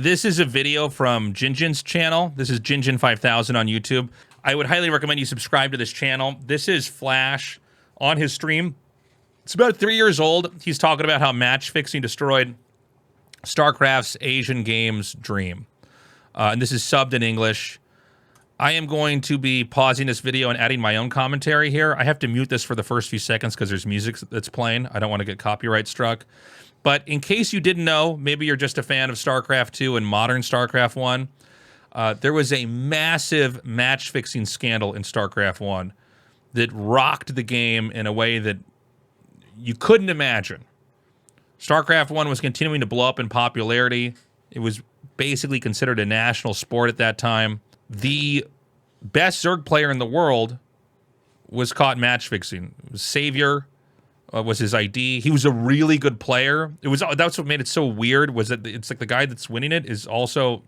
This is a video from Jinjin's channel. This is Jinjin 5000 on YouTube. I would highly recommend you subscribe to this channel. This is Flash on his stream. It's about 3 years old. He's talking about how match fixing destroyed StarCraft's Asian games dream. And this is subbed in English. I am going to be pausing this video and adding my own commentary here. I have to mute this for the first few seconds because there's music that's playing. I don't want to get copyright struck. But in case you didn't know, maybe you're just a fan of StarCraft 2 and modern StarCraft 1, there was a massive match-fixing scandal in StarCraft 1 that rocked the game in a way that you couldn't imagine. StarCraft 1 was continuing to blow up in popularity. It was basically considered a national sport at that time. The best Zerg player in the world was caught match-fixing. It was Savior was his ID. He was a really good player. That's what made it so weird, was that it's like the guy that's winning it is also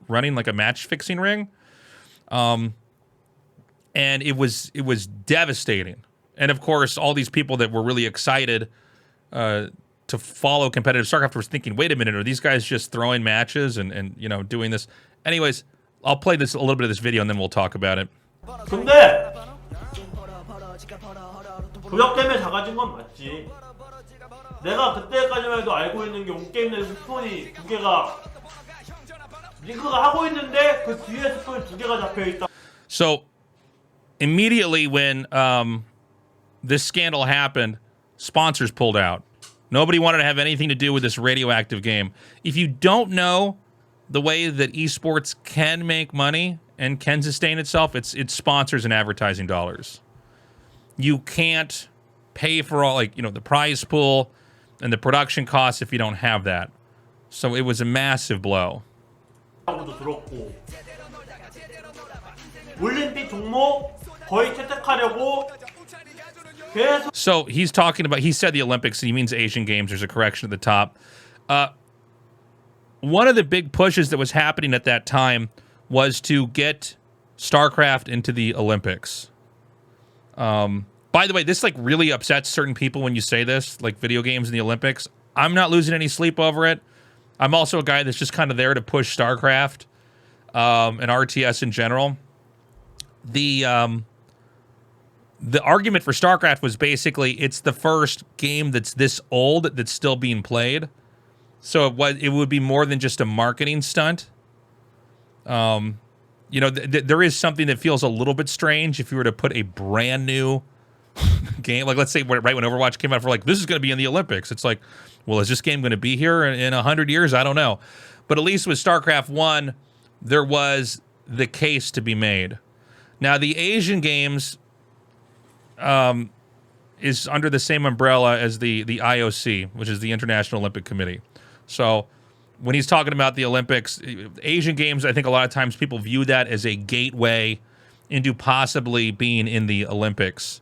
running like a match-fixing ring. And it was devastating. And of course, all these people that were really excited to follow competitive StarCraft were thinking, wait a minute, are these guys just throwing matches and you know, doing this? Anyways, I'll play a little bit of this video and then we'll talk about it. 근데 도적 때문에 작아진 건 맞지. 내가 그때까지만 해도 알고 있는 게 온게임 내 스폰이 두 개가 링크가 하고 있는데 그 뒤에 스폰이 두 개가 잡혀 있다. So immediately when this scandal happened, sponsors pulled out. Nobody wanted to have anything to do with this radioactive game. If you don't know the way that esports can make money and can sustain itself, it's sponsors and advertising dollars. You can't pay for all, like, you know, the prize pool and the production costs if you don't have that. So it was a massive blow. 올림픽 종목 거의 채택하려고. So he's talking about, he said the Olympics, he means Asian Games. There's a correction at the top. One of the big pushes that was happening at that time was to get StarCraft into the Olympics. By the way, this like really upsets certain people when you say this, like video games in the Olympics. I'm not losing any sleep over it. I'm also a guy that's just kind of there to push StarCraft and RTS in general. The argument for StarCraft was basically it's the first game that's this old that's still being played. So it would be more than just a marketing stunt. You know, there is something that feels a little bit strange if you were to put a brand new game, like let's say right when Overwatch came out, for like, this is going to be in the Olympics. It's like, well, is this game going to be here in 100 years? I don't know. But at least with StarCraft 1, there was the case to be made. Now, the Asian Games is under the same umbrella as the IOC, which is the International Olympic Committee. So when he's talking about the Olympics, Asian Games, I think a lot of times people view that as a gateway into possibly being in the Olympics.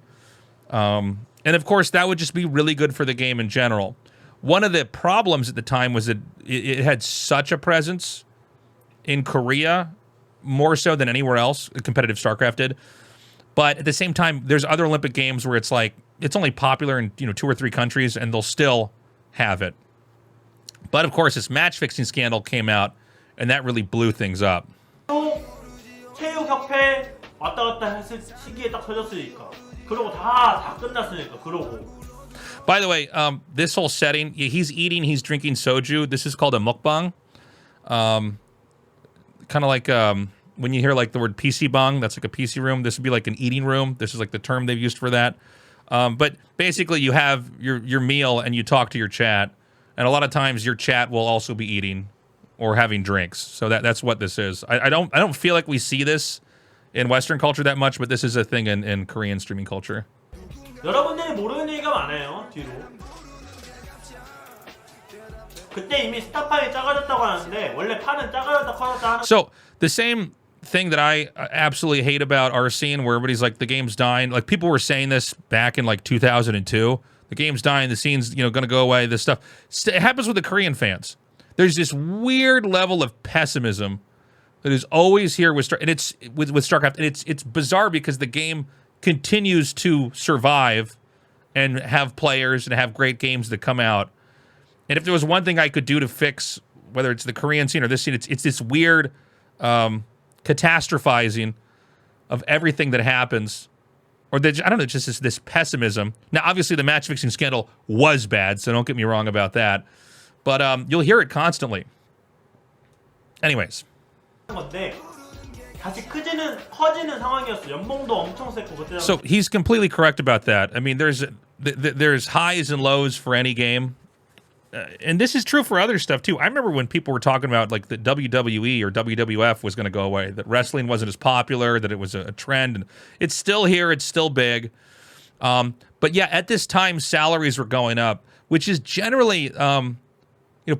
And of course, that would just be really good for the game in general. One of the problems at the time was that it had such a presence in Korea, more so than anywhere else, competitive StarCraft did. But at the same time, there's other Olympic Games where it's like, it's only popular in 2 or 3 countries and they'll still have it. But of course, this match-fixing scandal came out, and that really blew things up. 체육협회 왔다 갔다 했을 시기에 딱 터졌으니까. 그러고 다 끝났으니까. 그러고. By the way, this whole setting, he's eating, he's drinking soju. This is called a mukbang. Kind of like when you hear like the word PC bang, that's like a PC room. This would be like an eating room. This is like the term they've used for that. But basically, you have your meal and you talk to your chat. And a lot of times your chat will also be eating or having drinks. So that's what this is. I don't feel like we see this in Western culture that much, but this is a thing in Korean streaming culture. 여러분들이 모르는 얘기가 많아요. 뒤로. 그때 이미 스타판이 작아졌다고 하는데 원래 판은 작아졌다 커졌다 하는. So the same thing that I absolutely hate about our scene, where everybody's like, the game's dying. Like, people were saying this back in like 2002. The game's dying, the scene's, gonna go away, this stuff. It happens with the Korean fans. There's this weird level of pessimism that is always here with StarCraft, and it's bizarre because the game continues to survive and have players and have great games that come out. And if there was one thing I could do to fix whether it's the Korean scene or this scene, it's this weird catastrophizing of everything that happens. Or I don't know, just this pessimism. Now, obviously, the match fixing scandal was bad, so don't get me wrong about that. But you'll hear it constantly. Anyways. So he's completely correct about that. I mean, there's highs and lows for any game. And this is true for other stuff, too. I remember when people were talking about, like, that WWE or WWF was going to go away, that wrestling wasn't as popular, that it was a trend. And it's still here. It's still big. But, yeah, at this time, salaries were going up, which is generally,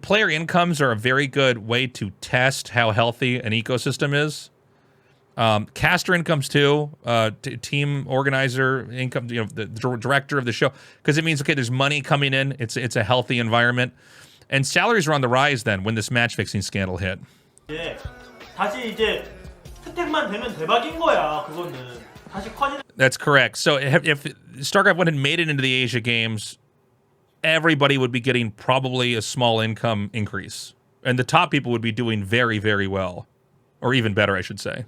player incomes are a very good way to test how healthy an ecosystem is. Caster incomes too, team organizer income, the director of the show, because it means, okay, there's money coming in. It's a healthy environment, and salaries were on the rise then when this match fixing scandal hit. That's correct. So if StarCraft 1 had made it into the Asia Games, everybody would be getting probably a small income increase, and the top people would be doing very, very well. Or even better, I should say.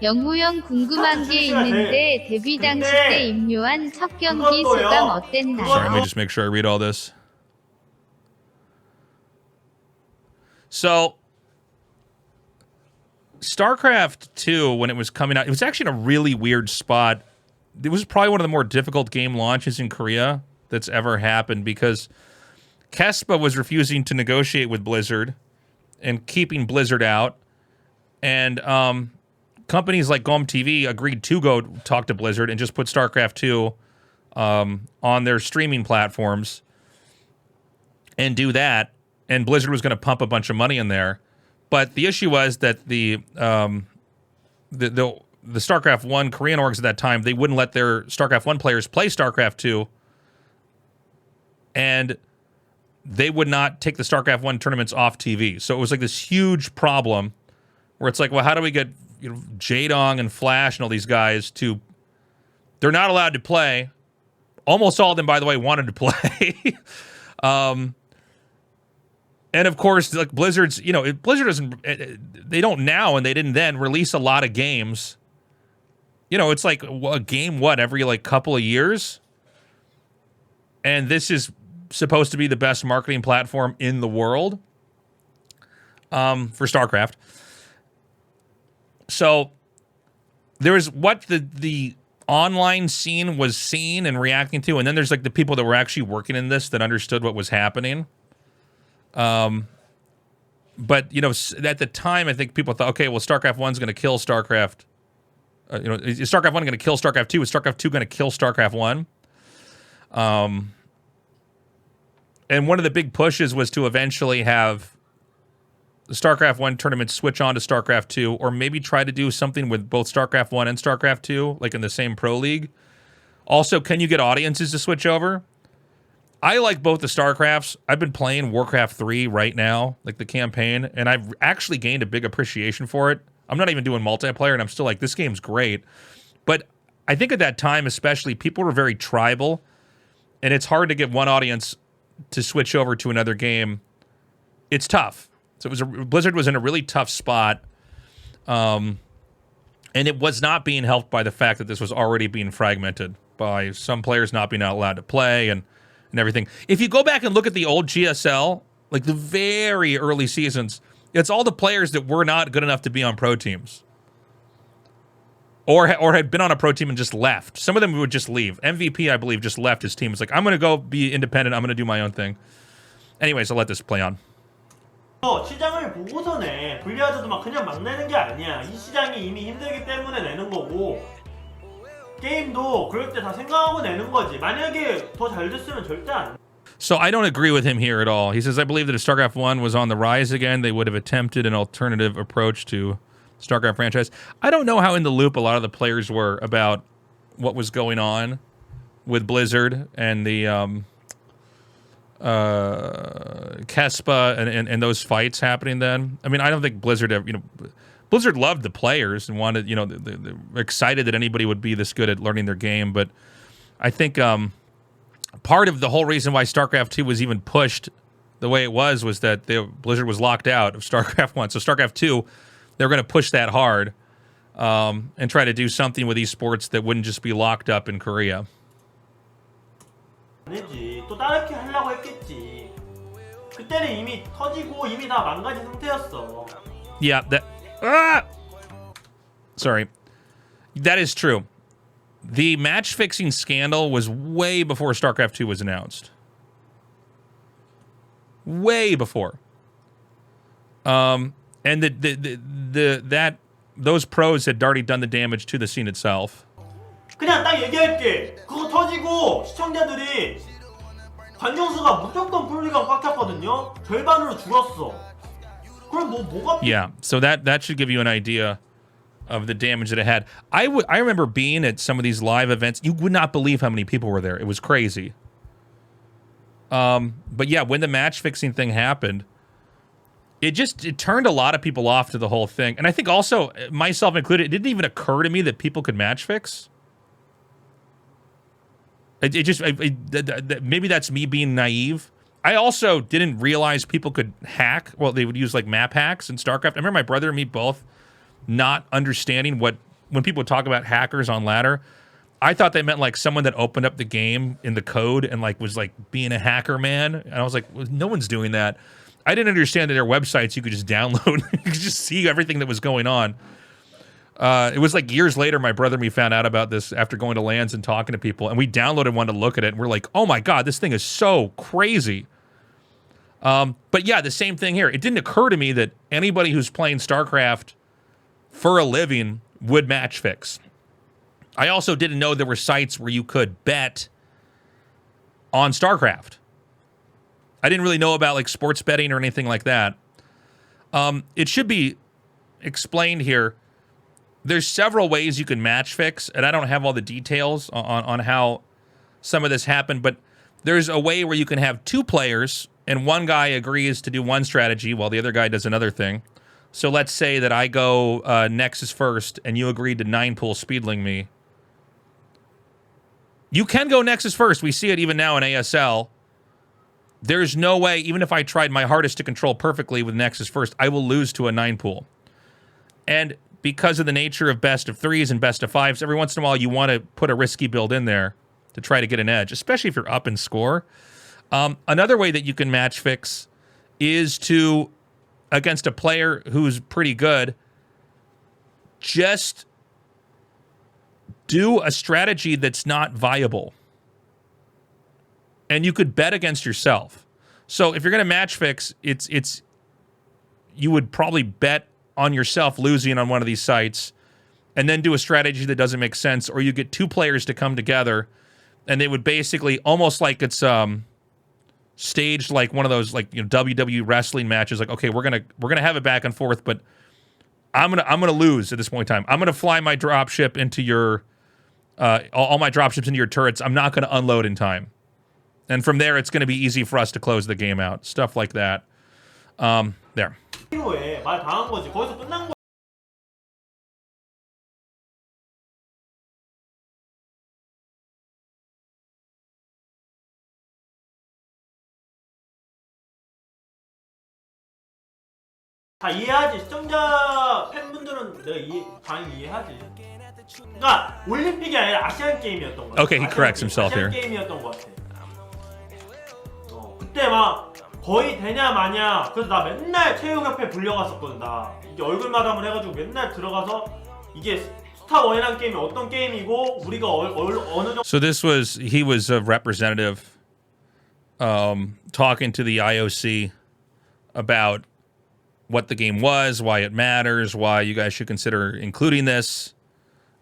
영호형 궁금한 게 있는데 데뷔 당시 때 입료한 첫 경기 소감 어땠나요? Sorry, let me just make sure I read all this. So, StarCraft 2, when it was coming out, it was actually in a really weird spot. It was probably one of the more difficult game launches in Korea that's ever happened because Kespa was refusing to negotiate with Blizzard and keeping Blizzard out. And companies like GOM TV agreed to go talk to Blizzard and just put StarCraft 2 on their streaming platforms and do that. And Blizzard was going to pump a bunch of money in there. But the issue was that the StarCraft 1 Korean orgs at that time, they wouldn't let their StarCraft 1 players play StarCraft 2. And they would not take the StarCraft 1 tournaments off TV. So it was like this huge problem where it's like, well, how do we get Jaedong and Flash and all these guys to... They're not allowed to play. Almost all of them, by the way, wanted to play. And of course, like Blizzard's, Blizzard doesn't... They don't now, and they didn't then, release a lot of games. It's like a game, every like couple of years? And this is supposed to be the best marketing platform in the world for StarCraft. So there was what the online scene was seeing and reacting to, and then there's like the people that were actually working in this that understood what was happening. But at the time, I think people thought, okay, well, StarCraft 1's going to kill StarCraft. Is StarCraft 1 going to kill StarCraft 2? Is StarCraft 2 going to kill StarCraft 1? And one of the big pushes was to eventually have the StarCraft 1 tournament switch on to StarCraft 2, or maybe try to do something with both StarCraft 1 and StarCraft 2, like in the same pro league. Also, can you get audiences to switch over? I like both the StarCrafts. I've been playing Warcraft 3 right now, like the campaign, and I've actually gained a big appreciation for it. I'm not even doing multiplayer, and I'm still like, this game's great. But I think at that time, especially, people were very tribal, and it's hard to get one audience to switch over to another game. It's tough. So Blizzard was in a really tough spot, and it was not being helped by the fact that this was already being fragmented by some players not being allowed to play and everything. If you go back and look at the old GSL, like the very early seasons, it's all the players that were not good enough to be on pro teams. Or had been on a pro team and just left. Some of them would just leave. MVP, I believe, just left his team. It's like, I'm going to go be independent. I'm going to do my own thing. Anyways, I'll let this play on. 시장을 보고서네. 블리자드도 막 그냥 막 내는 게 아니야. 이 시장이 이미 힘들기 때문에 내는 거고 게임도 그럴 때 다 생각하고 내는 거지. 만약에 더 잘 됐으면 절대 안. So I don't agree with him here at all. He says, I believe that if StarCraft 1 was on the rise again, they would have attempted an alternative approach to StarCraft franchise. I don't know how in the loop a lot of the players were about what was going on with Blizzard and the Kespa and those fights happening then. I mean, I don't think Blizzard ever, Blizzard loved the players and wanted, they were excited that anybody would be this good at learning their game. But I think part of the whole reason why StarCraft 2 was even pushed the way it was that Blizzard was locked out of StarCraft 1. So StarCraft 2, they were going to push that hard and try to do something with esports that wouldn't just be locked up in Korea. 아니지. 또 다르게 하려고 했겠지. 그때는 이미 터지고 이미 다 망가진 상태였어. Yeah, sorry. That is true. The match fixing scandal was way before StarCraft 2 was announced. Way before. And those pros had already done the damage to the scene itself. 그냥 딱 얘기할게. 그거 터지고 시청자들이 관중수가 무조건 풀리가 꽉 찼거든요. 절반으로 줄었어. 그럼 뭐가? Yeah, so that should give you an idea of the damage that it had. I remember being at some of these live events. You would not believe how many people were there. It was crazy. But yeah, when the match fixing thing happened, it turned a lot of people off to the whole thing. And I think also, myself included, it didn't even occur to me that people could match fix. Maybe that's me being naive. I also didn't realize people could hack. Well, they would use like map hacks in StarCraft. I remember my brother and me both not understanding when people talk about hackers on ladder. I thought they meant like someone that opened up the game in the code and like was like being a hacker man. And I was like, well, no one's doing that. I didn't understand that their websites you could just download. You could just see everything that was going on. It was like years later, my brother and me found out about this after going to LANs and talking to people. And we downloaded one to look at it. And we're like, oh my God, this thing is so crazy. But yeah, the same thing here. It didn't occur to me that anybody who's playing StarCraft for a living would match fix. I also didn't know there were sites where you could bet on StarCraft. I didn't really know about like sports betting or anything like that. It should be explained here. There's several ways you can match fix, and I don't have all the details on how some of this happened, but there's a way where you can have two players and one guy agrees to do one strategy while the other guy does another thing. So let's say that I go Nexus first and you agreed to 9-pool speedling me. You can go Nexus first. We see it even now in ASL. There's no way, even if I tried my hardest to control perfectly with Nexus first, I will lose to a 9-pool. And because of the nature of best of 3s and best of 5s, every once in a while you want to put a risky build in there to try to get an edge, especially if you're up in score. Another way that you can match fix is to, against a player who's pretty good, just do a strategy that's not viable. And you could bet against yourself. So if you're going to match fix, you would probably bet on yourself losing on one of these sites and then do a strategy that doesn't make sense, or you get two players to come together and they would basically almost like it's staged like one of those like WWE wrestling matches, like, okay, we're gonna have it back and forth, but I'm gonna lose at this point in time. I'm gonna fly my dropship into your all my dropships into your turrets. I'm not gonna unload in time. And from there, it's going to be easy for us to close the game out. Stuff like that. There. 말 당한 거지. 거기서 끝난 거. 다 이해하지. 시청자 팬분들은 내가 당연히 이해하지. 그러니까 올림픽이 아니라 아시안 게임이었던 거 같아. Okay, he corrects himself here. 아시안 게임이었던 거 같아. 그때 막 거의 되냐 마냐. 그래서 나 맨날 체육협회 불려갔었거든. 나 이게 얼굴 마담을 해가지고 맨날 들어가서 이게 스타1이라는 게임이 어떤 게임이고 우리가 어느 정도. So he was a representative talking to the IOC about what the game was, why it matters, why you guys should consider including this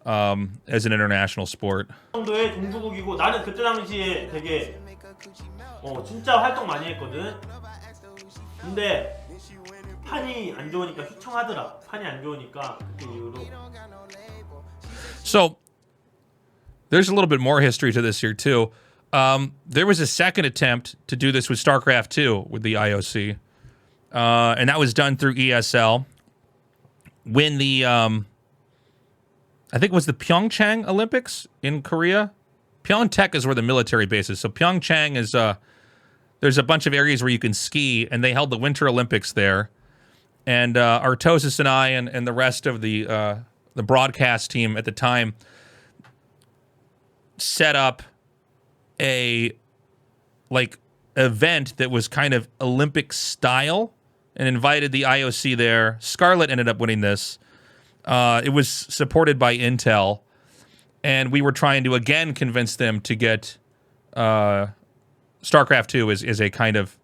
as an international sport. 정도의 종주국이고 나는 그때 당시에 되게 진짜 활동 많이 했거든. 근데 판이 안 좋으니까 휘청하더라. 판이 안 좋으니까 그때 이후로. So there's a little bit more history to this here too. There was a second attempt to do this with StarCraft 2 with the IOC. And that was done through ESL. When the I think it was the Pyeongchang Olympics in Korea Pyeongtaek is where the military base is. So Pyeongchang is there's a bunch of areas where you can ski, and they held the Winter Olympics there. And Artosis and I and the rest of the broadcast team at the time set up a event that was kind of Olympic style and invited the IOC there. Scarlett ended up winning this. It was supported by Intel, and we were trying to again convince them to get StarCraft 2 is a kind of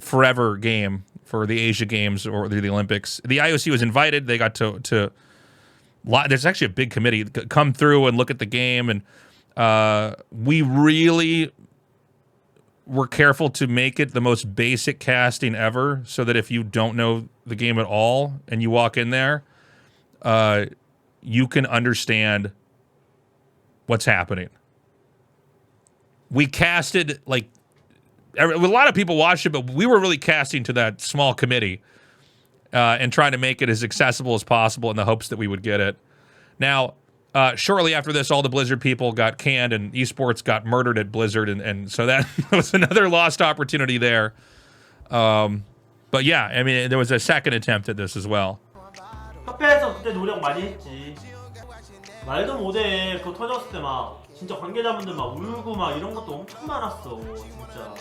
forever game for the Asia Games or the Olympics. The IOC was invited. They got to there's actually a big committee come through and look at the game, and we really were careful to make it the most basic casting ever, so that if you don't know the game at all and you walk in there, you can understand what's happening. We casted, like, a lot of people watched it, but we were really casting to that small committee and trying to make it as accessible as possible in the hopes that we would get it. Now, shortly after this, all the Blizzard people got canned and esports got murdered at Blizzard, and so that was another lost opportunity there. But yeah, I mean, there was a second attempt at this as well. 협회에서 그때 노력 많이 했지. 말도 못해. 그거 터졌을 때 막 진짜 관계자분들 막 울고 막 이런 것도 엄청 많았어. 진짜.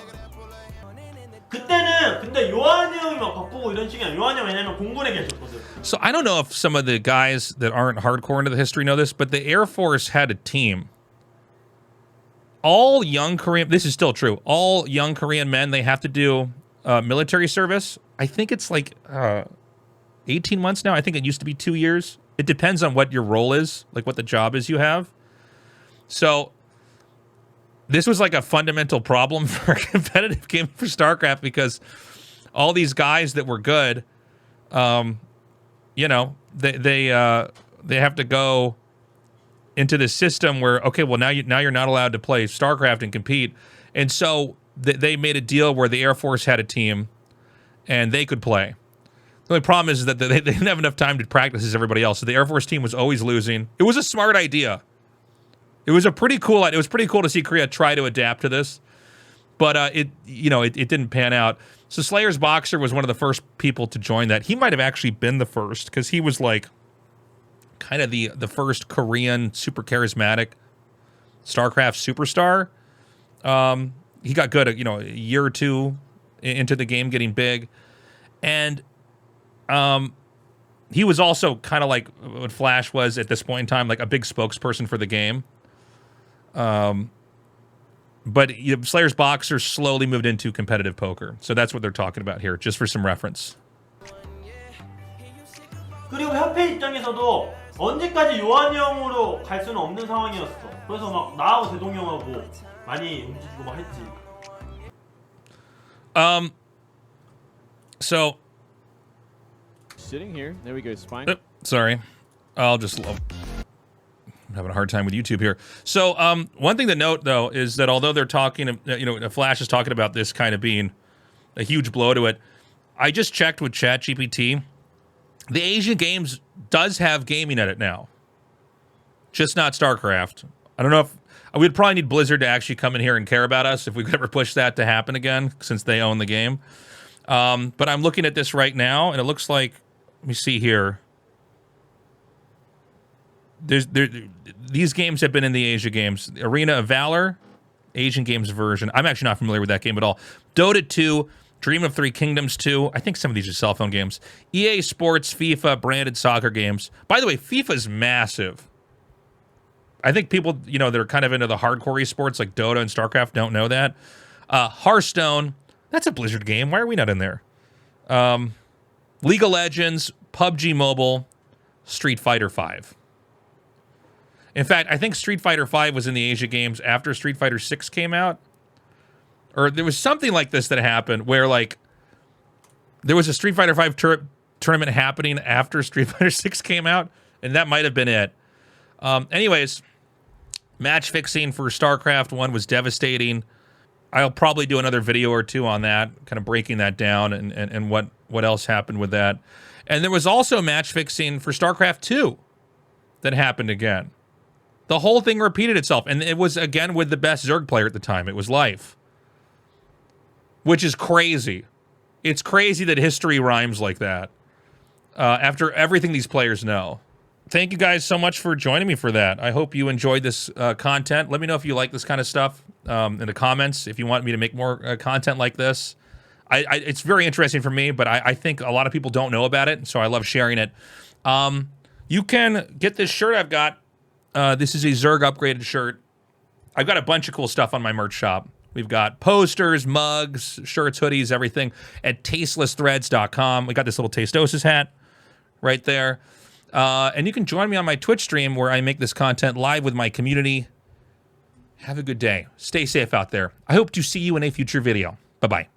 그때는 근데 요한이 형이 막 바꾸고 이런 식이 아니야. 요한이 형 왜냐면 공군에 계셨거든. So I don't know if some of the guys that aren't hardcore into the history know this, but the Air Force had a team. All young Korean, this is still true, all young Korean men, they have to do military service. I think it's like 18 months now. I think it used to be 2 years. It depends on what your role is, like what the job is you have. So this was like a fundamental problem for a competitive game for StarCraft, because all these guys that were good, you know, they have to go into this system where, okay, well, now you're not allowed to play StarCraft and compete. And so they made a deal where the Air Force had a team and they could play. The only problem is that they didn't have enough time to practice as everybody else. So the Air Force team was always losing. It was a smart idea. It was a pretty cool idea. It was pretty cool to see Korea try to adapt to this. But it didn't pan out. So Slayer's Boxer was one of the first people to join that. He might have actually been the first, because he was like kind of the first Korean super charismatic StarCraft superstar. He got good, a year or two into the game, getting big. And he was also kind of like what Flash was at this point in time, like a big spokesperson for the game. But Slayer's Boxer slowly moved into competitive poker. So that's what they're talking about here, just for some reference. 그리고 협회 입장에서도 언제까지 요한이 형으로 갈 수는 없는 상황이었어. 그래서 막 나하고 대동이 형하고 많이 움직이고 막 했지. So sitting here. There we go, Spine. Sorry. I'm having a hard time with YouTube here. So one thing to note, though, is that although they're talking, Flash is talking about this kind of being a huge blow to it, I just checked with ChatGPT. The Asian Games does have gaming at it now. Just not StarCraft. I don't know if... We'd probably need Blizzard to actually come in here and care about us if we could ever push that to happen again, since they own the game. But I'm looking at this right now, and it looks like... Let me see here. These games have been in the Asia Games. Arena of Valor, Asian Games version. I'm actually not familiar with that game at all. Dota 2, Dream of Three Kingdoms 2. I think some of these are cell phone games. EA Sports, FIFA, branded soccer games. By the way, FIFA's massive. I think people, that are kind of into the hardcore esports like Dota and StarCraft don't know that. Hearthstone, that's a Blizzard game. Why are we not in there? League of Legends, PUBG Mobile, Street Fighter V. In fact, I think Street Fighter V was in the Asia Games after Street Fighter 6 came out. Or there was something like this that happened where, like, there was a Street Fighter V tournament happening after Street Fighter 6 came out, and that might have been it. Anyways, match fixing for StarCraft 1 was devastating. I'll probably do another video or two on that, kind of breaking that down and what else happened with that. And there was also match fixing for StarCraft 2 that happened again. The whole thing repeated itself. And it was, again, with the best Zerg player at the time. It was Life. Which is crazy. It's crazy that history rhymes like that. After everything these players know. Thank you guys so much for joining me for that. I hope you enjoyed this content. Let me know if you like this kind of stuff in the comments. If you want me to make more content like this. It's very interesting for me, but I think a lot of people don't know about it, so I love sharing it. You can get this shirt I've got. This is a Zerg upgraded shirt. I've got a bunch of cool stuff on my merch shop. We've got posters, mugs, shirts, hoodies, everything at tastelessthreads.com. We got this little Tastosis hat right there. And you can join me on my Twitch stream where I make this content live with my community. Have a good day. Stay safe out there. I hope to see you in a future video. Bye-bye.